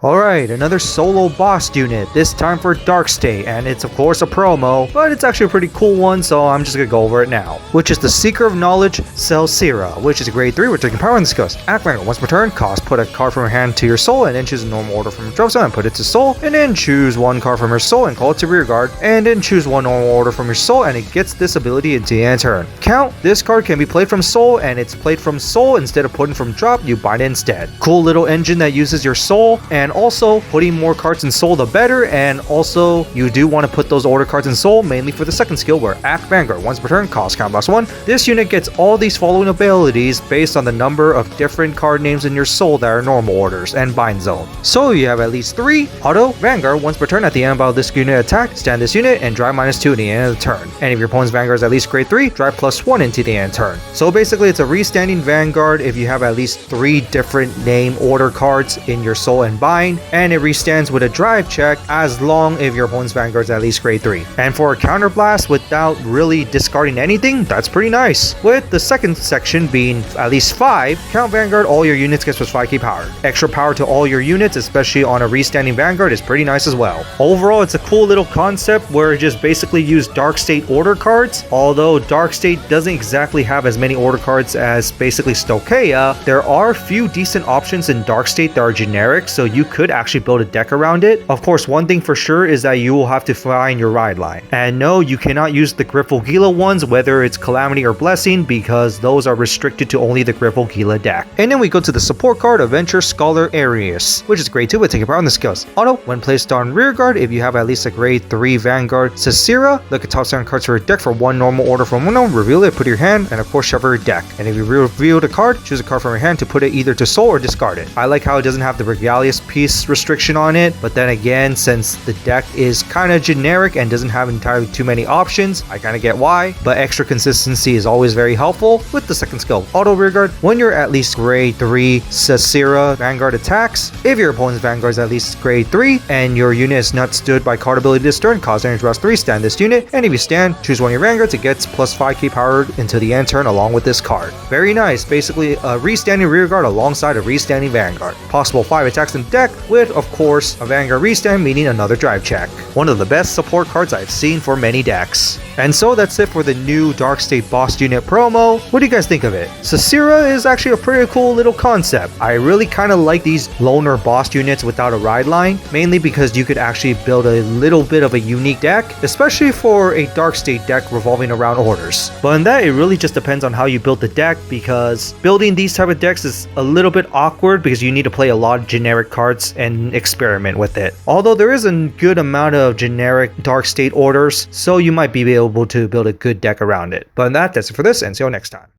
Alright, another solo boss unit, this time for Dark State, and it's of course a promo, but it's actually a pretty cool one, so I'm just gonna go over it now. Which is the Seeker of Knowledge, Selseera, which is a grade 3, which you can power and discuss. Act Vanguard, once per turn, cost, put a card from your hand to your soul, and then choose a normal order from your drop zone and put it to soul, and then choose one card from your soul and call it to rear guard, and then choose one normal order from your soul, and it gets this ability into the end turn. Count, this card can be played from soul, and it's played from soul instead of putting from drop, you bind it instead. Cool little engine that uses your soul, and also putting more cards in soul the better, and also you do want to put those order cards in soul mainly for the second skill where Act Vanguard, once per turn, cost count +1. This unit gets all these following abilities based on the number of different card names in your soul that are normal orders and bind zone. So you have at least 3 auto Vanguard once per turn at the end of this unit attack, stand this unit and drive -2 at the end of the turn. And if your opponent's Vanguard is at least grade 3, drive +1 into the end turn. So basically it's a restanding Vanguard if you have at least 3 different name order cards in your soul and bind, and it stands with a drive check as long if your opponent's Vanguard is at least grade 3. And for a counter blast without really discarding anything, that's pretty nice. With the second section being at least 5, count Vanguard, all your units gets +5k power. Extra power to all your units, especially on a restanding Vanguard, is pretty nice as well. Overall, it's a cool little concept where it just basically used Dark State order cards. Although Dark State doesn't exactly have as many order cards as basically Stokea, there are a few decent options in Dark State that are generic, so you could actually build a deck around it. Of course, one thing for sure is that you will have to find your ride line. And no, you cannot use the Griffle-Gila ones, whether it's Calamity or Blessing, because those are restricted to only the Griffle-Gila deck. And then we go to the support card, Adventure Scholar Arius, which is grade 2 with taking power on the skills. Auto, when placed on rear guard, if you have at least a grade 3 Vanguard Selseera, look at top 7 cards for your deck for one normal order from one, reveal it, put it in your hand, and of course shuffle your deck. And if you reveal the card, choose a card from your hand to put it either to soul or discard it. I like how it doesn't have the Regalius piece restriction on it, but then again, since the deck is kind of generic and doesn't have entirely too many options, I kind of get why, but extra consistency is always very helpful. With the second skill, Auto Rearguard, when you're at least grade 3 Selseera Vanguard attacks, if your opponent's Vanguard is at least grade 3 and your unit is not stood by card ability this turn, cause damage +3, stand this unit, and if you stand, choose one of your Vanguards, it gets +5k power into the end turn along with this card. Very nice, basically a restanding Rearguard alongside a restanding Vanguard. Possible 5 attacks in the deck with, of course, a Vanguard restand, meaning another drive check. One of the best support cards I've seen for many decks. And so that's it for the new Dark State boss unit promo. What do you guys think of it? Selseera is actually a pretty cool little concept. I really kind of like these loner boss units without a ride line, mainly because you could actually build a little bit of a unique deck, especially for a Dark State deck revolving around orders. But in that, it really just depends on how you build the deck, because building these type of decks is a little bit awkward because you need to play a lot of generic cards and experiment with it. Although there is a good amount of generic Dark State orders, so you might be able to build a good deck around it. But in that, that's it for this, and see you next time.